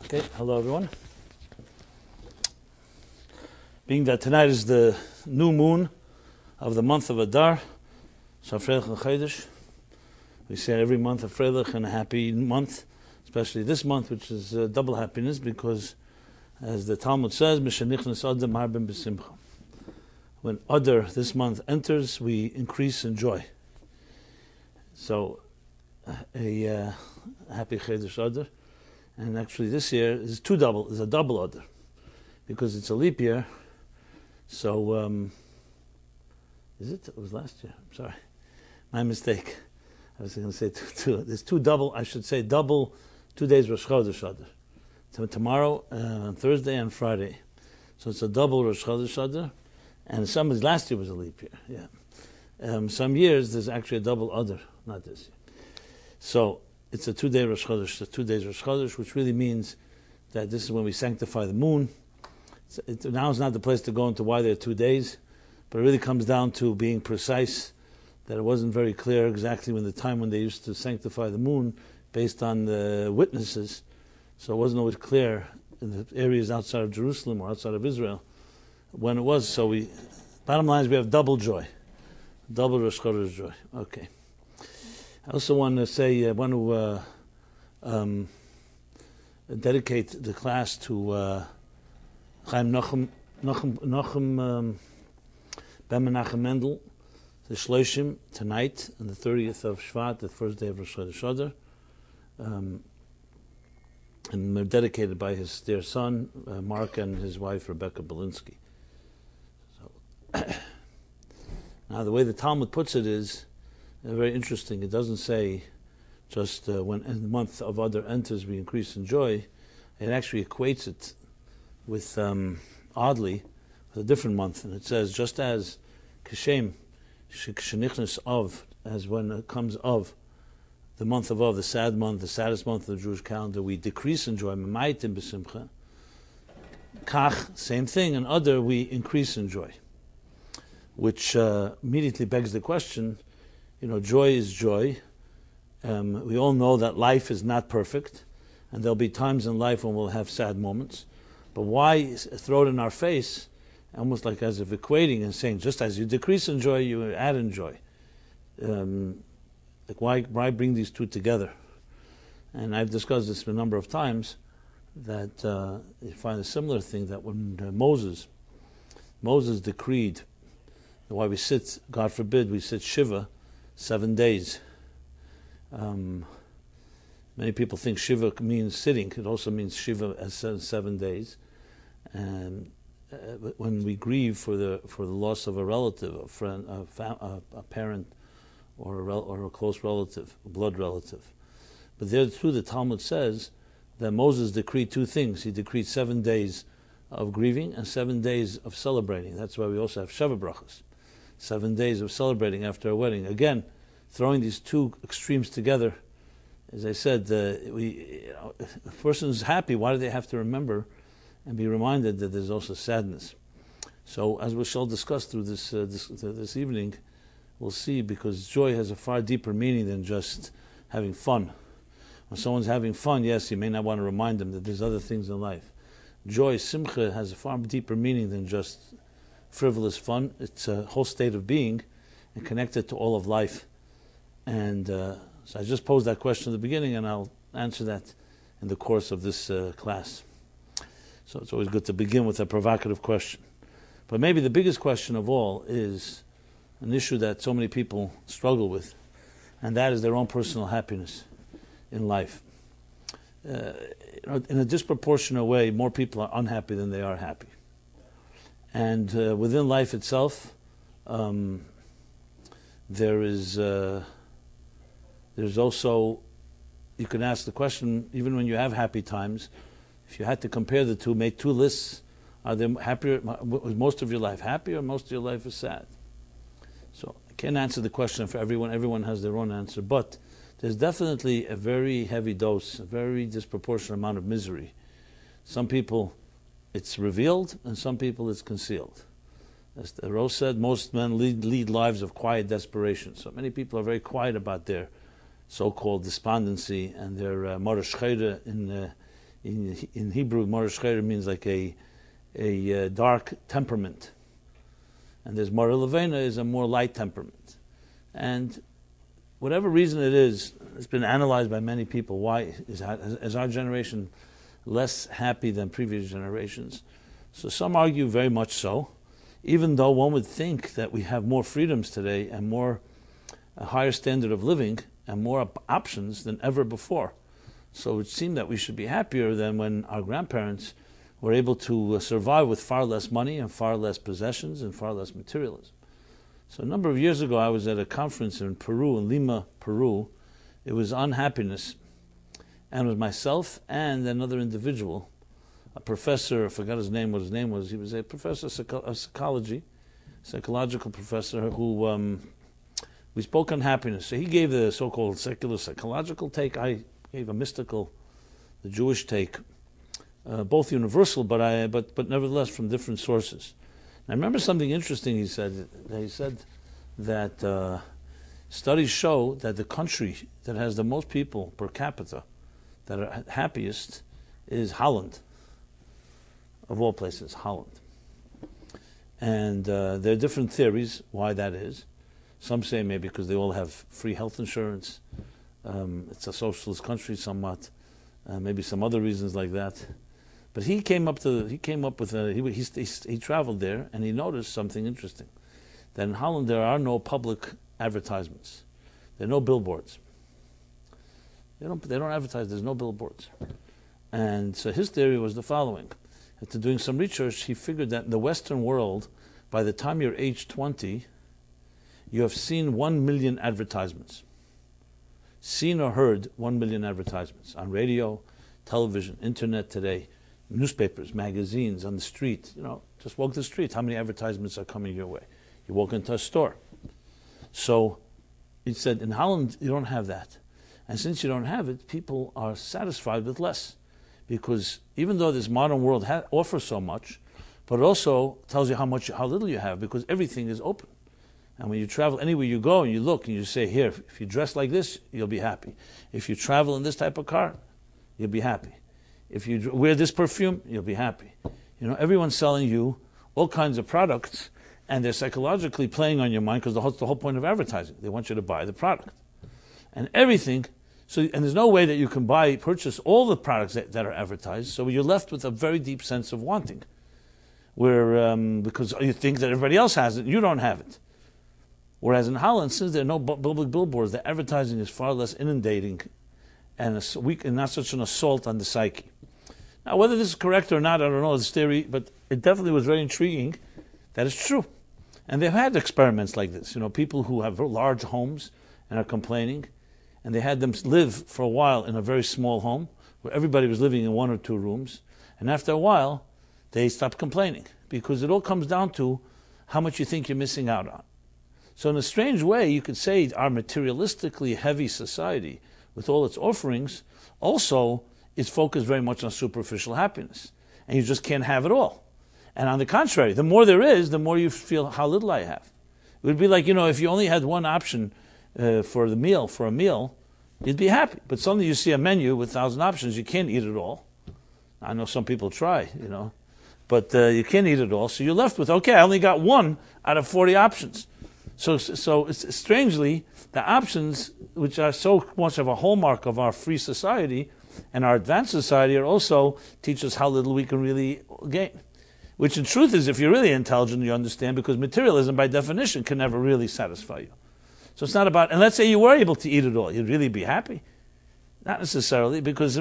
Okay, hello everyone. Being that tonight is the new moon of the month of Adar, so Freilich and Chodesh. We say every month a Freilich and a happy month, especially this month, which is double happiness, because as the Talmud says, Mishanichnas Adam Harbin B'Simcha. When Adar, this month, enters, we increase in joy. So, a happy Chodesh Adar. And actually this year is a double Adar, because it's a leap year. So, is it? It was last year. I'm sorry. My mistake. I was going to say two. There's double 2 days Rosh Chodesh Adar. So tomorrow, Thursday and Friday. So it's a double Rosh Chodesh Adar. And last year was a leap year. Yeah. Some years there's actually a double Adar, not this year. So it's a 2 day Rosh Chodesh, 2 days Rosh Chodesh, which really means that this is when we sanctify the moon. Now is not the place to go into why there are 2 days, but it really comes down to being precise, that it wasn't very clear exactly when they used to sanctify the moon based on the witnesses. So it wasn't always clear in the areas outside of Jerusalem or outside of Israel when it was. So bottom line is we have double joy, double Rosh Chodesh joy. Okay. I also want to say, I want to dedicate the class to Chaim Nachum Ben Menachem Mendel, the Shloshim, tonight, on the 30th of Shvat, the first day of Rosh Chodesh Adar. And they're dedicated by his dear son, Mark, and his wife, Rebecca Belinsky. So, now, the way the Talmud puts it is very interesting. It doesn't say just when the month of Adar enters, we increase in joy. It actually equates it with, oddly, with a different month. And it says, just as Kishem, Shenichnas Av, as when it comes of, the month of Av, the sad month, the saddest month of the Jewish calendar, we decrease in joy, Memaitim B'Simcha. Kach, same thing, and Adar, we increase in joy. Which immediately begs the question, joy is joy. We all know that life is not perfect, and there'll be times in life when we'll have sad moments. But why throw it in our face, almost like as if equating and saying, just as you decrease in joy, you add in joy? Why bring these two together? And I've discussed this a number of times, that you find a similar thing, that when Moses decreed, why we sit, God forbid, we sit Shiva 7 days. Many people think Shiva means sitting. It also means Shiva as 7 days. And when we grieve for the loss of a relative, a friend, a parent, or a close relative, a blood relative. But there too, the Talmud says that Moses decreed 2 things. He decreed 7 days of grieving and 7 days of celebrating. That's why we also have Sheva Brachos, 7 days of celebrating after a wedding. Again, throwing these two extremes together, as I said, if a person is happy, why do they have to remember and be reminded that there's also sadness? So, as we shall discuss through this evening, we'll see, because joy has a far deeper meaning than just having fun. When someone's having fun, yes, you may not want to remind them that there's other things in life. Joy, simcha, has a far deeper meaning than just frivolous fun. It's a whole state of being and connected to all of life. And so I just posed that question at the beginning, and I'll answer that in the course of this class. So it's always good to begin with a provocative question. But maybe the biggest question of all is an issue that so many people struggle with, and that is their own personal happiness in life. In a disproportionate way, more people are unhappy than they are happy. And within life itself, there's also, you can ask the question, even when you have happy times, if you had to compare the two, make 2 lists, are they happier? Was most of your life happy, or most of your life is sad? So I can't answer the question for everyone. Everyone has their own answer. But there's definitely a very heavy dose, a very disproportionate amount of misery. Some people, it's revealed, and some people it's concealed. As the Rose said, most men lead lives of quiet desperation. So many people are very quiet about their so-called despondency and their marash chayre in Hebrew, Morish Cher means like a dark temperament. And there's Mara Levena is a more light temperament. And whatever reason it is, it's been analyzed by many people. Why is our generation less happy than previous generations? So some argue very much so, even though one would think that we have more freedoms today and a higher standard of living and more options than ever before. So it would seem that we should be happier than when our grandparents were able to survive with far less money and far less possessions and far less materialism. So a number of years ago, I was at a conference in Peru, in Lima, Peru. It was on happiness, and it was myself and another individual, a professor. I forgot what his name was. He was a professor of psychology, psychological professor who we spoke on happiness. So he gave the so-called secular psychological take. I gave a mystical, the Jewish take, both universal, but nevertheless from different sources. And I remember something interesting he said. He said that studies show that the country that has the most people per capita that are happiest is Holland, of all places, Holland. And there are different theories why that is. Some say maybe because they all have free health insurance. It's a socialist country somewhat. Maybe some other reasons like that. But he traveled there and he noticed something interesting. That in Holland there are no public advertisements. There are no billboards. They don't advertise, there's no billboards. And so his theory was the following. After doing some research, he figured that in the Western world, by the time you're age 20, you have seen 1 million advertisements. Seen or heard 1 million advertisements on radio, television, internet today, newspapers, magazines, on the street. Just walk the street. How many advertisements are coming your way? You walk into a store. So he said, in Holland, you don't have that. And since you don't have it, people are satisfied with less. Because even though this modern world offers so much, but it also tells you how little you have, because everything is open. And when you travel anywhere you go and you look and you say, here, if you dress like this, you'll be happy. If you travel in this type of car, you'll be happy. If you wear this perfume, you'll be happy. Everyone's selling you all kinds of products, and they're psychologically playing on your mind because that's the whole point of advertising. They want you to buy the product. And everything, and there's no way that you can purchase all the products that are advertised, so you're left with a very deep sense of wanting, because you think that everybody else has it, you don't have it. Whereas in Holland, since there are no public billboards, the advertising is far less inundating and not such an assault on the psyche. Now, whether this is correct or not, I don't know this theory, but it definitely was very intriguing that it's true. And they've had experiments like this. People who have large homes and are complaining, and they had them live for a while in a very small home where everybody was living in 1 or 2 rooms, and after a while, they stopped complaining because it all comes down to how much you think you're missing out on. So in a strange way, you could say our materialistically heavy society, with all its offerings, also is focused very much on superficial happiness. And you just can't have it all. And on the contrary, the more there is, the more you feel how little I have. It would be like, if you only had one option for a meal, you'd be happy. But suddenly you see a menu with 1,000 options, you can't eat it all. I know some people try, but you can't eat it all. So you're left with, okay, I only got 1 out of 40 options. So it's strangely, the options, which are so much of a hallmark of our free society and our advanced society, are also teach us how little we can really gain. Which in truth is, if you're really intelligent, you understand, because materialism by definition can never really satisfy you. So it's not about, and let's say you were able to eat it all, you'd really be happy? Not necessarily, because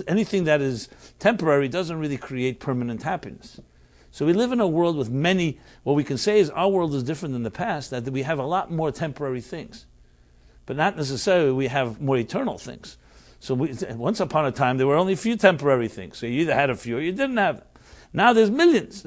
anything that is temporary doesn't really create permanent happiness. So we live in a world with many, what we can say is our world is different than the past, that we have a lot more temporary things. But not necessarily we have more eternal things. So once upon a time, there were only a few temporary things. So you either had a few or you didn't have them. Now there's millions.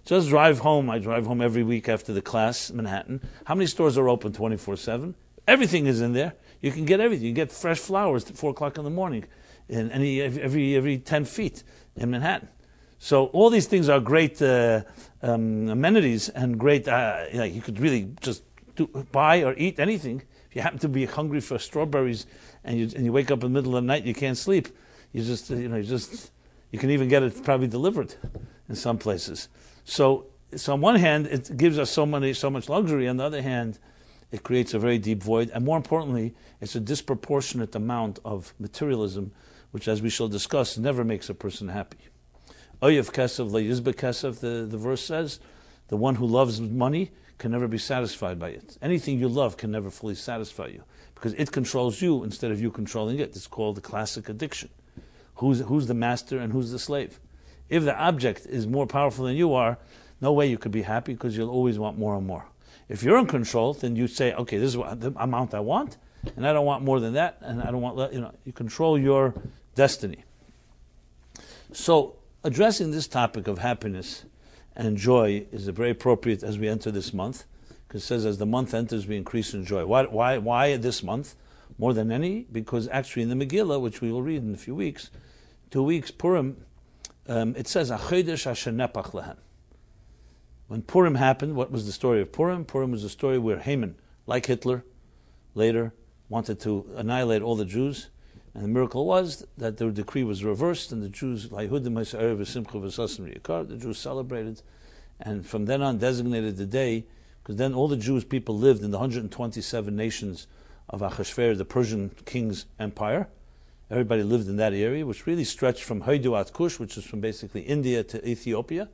Just drive home. I drive home every week after the class, Manhattan. How many stores are open 24/7? Everything is in there. You can get everything. You get fresh flowers at 4 o'clock in the morning, every 10 feet in Manhattan. So all these things are great amenities and great. You could really just buy or eat anything. If you happen to be hungry for strawberries and you wake up in the middle of the night, you can't sleep. You can even get it probably delivered in some places. So on one hand, it gives us so much luxury. On the other hand, it creates a very deep void. And more importantly, it's a disproportionate amount of materialism, which, as we shall discuss, never makes a person happy. Oyev kesef le'yizbe kesef, the verse says, the one who loves money can never be satisfied by it. Anything you love can never fully satisfy you, because it controls you instead of you controlling it. It's called the classic addiction. Who's the master and who's the slave? If the object is more powerful than you are, no way you could be happy, because you'll always want more and more. If you're in control, then you say, okay, this is the amount I want, and I don't want more than that, and I don't want, you control your destiny. So, addressing this topic of happiness and joy is very appropriate as we enter this month, because it says as the month enters, we increase in joy. Why this month more than any? Because actually in the Megillah, which we will read in a few weeks, 2 weeks, Purim, it says, "Achodesh asher nepach lehem." When Purim happened, what was the story of Purim? Purim was a story where Haman, like Hitler, later wanted to annihilate all the Jews, and the miracle was that the decree was reversed, and the Jews, the Jews celebrated, and from then on designated the day, because then all the Jewish people lived in the 127 nations of Achashverosh, the Persian king's empire. Everybody lived in that area, which really stretched from Haidu at Kush, which is from basically India to Ethiopia.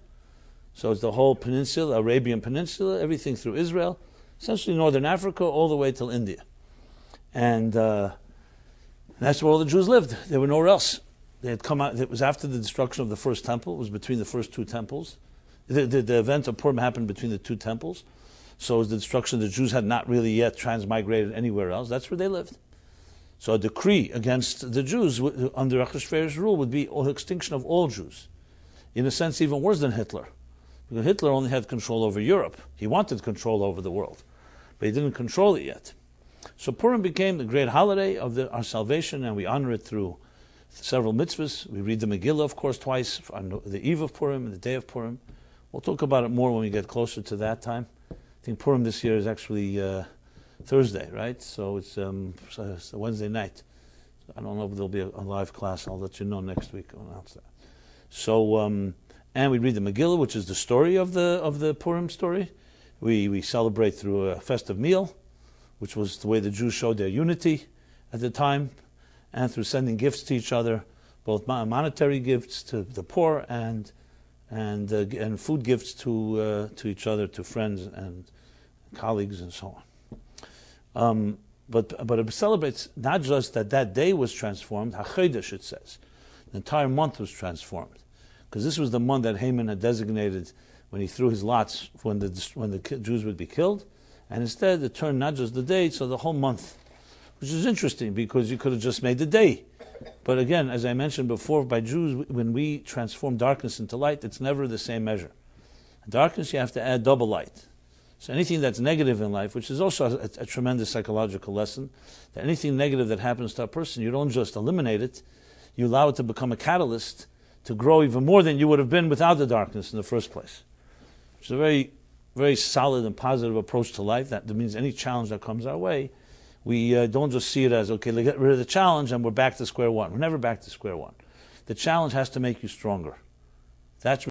So it's the whole peninsula, Arabian Peninsula, everything through Israel, essentially northern Africa, all the way till India. And that's where all the Jews lived. There were nowhere else. They had come out. It was after the destruction of the first temple. It was between the first two temples. The event of Purim happened between the two temples. So it was the destruction. The Jews had not really yet transmigrated anywhere else. That's where they lived. So a decree against the Jews under Achashverosh's rule would be extinction of all Jews. In a sense, even worse than Hitler. Because Hitler only had control over Europe. He wanted control over the world. But he didn't control it yet. So Purim became the great holiday of our salvation, and we honor it through several mitzvahs. We read the Megillah, of course, twice, on the eve of Purim and the day of Purim. We'll talk about it more when we get closer to that time. I think Purim this year is actually Thursday, right? So it's a Wednesday night. I don't know if there'll be a live class. I'll let you know next week. I'll announce that. So, and we read the Megillah, which is the story of the Purim story. We celebrate through a festive meal, which was the way the Jews showed their unity at the time, and through sending gifts to each other, both monetary gifts to the poor and food gifts to each other, to friends and colleagues and so on. But it celebrates not just that day was transformed, HaChodesh it says. The entire month was transformed. Because this was the month that Haman had designated when he threw his lots when the Jews would be killed. And instead it turned not just the day, so the whole month. Which is interesting, because you could have just made the day. But again, as I mentioned before, by Jews, when we transform darkness into light, it's never the same measure. In darkness, you have to add double light. So anything that's negative in life, which is also a tremendous psychological lesson, that anything negative that happens to a person, you don't just eliminate it, you allow it to become a catalyst to grow even more than you would have been without the darkness in the first place. Which is a very, very solid and positive approach to life. That means any challenge that comes our way, we don't just see it as, okay, let's get rid of the challenge and we're back to square one. We're never back to square one. The challenge has to make you stronger. That's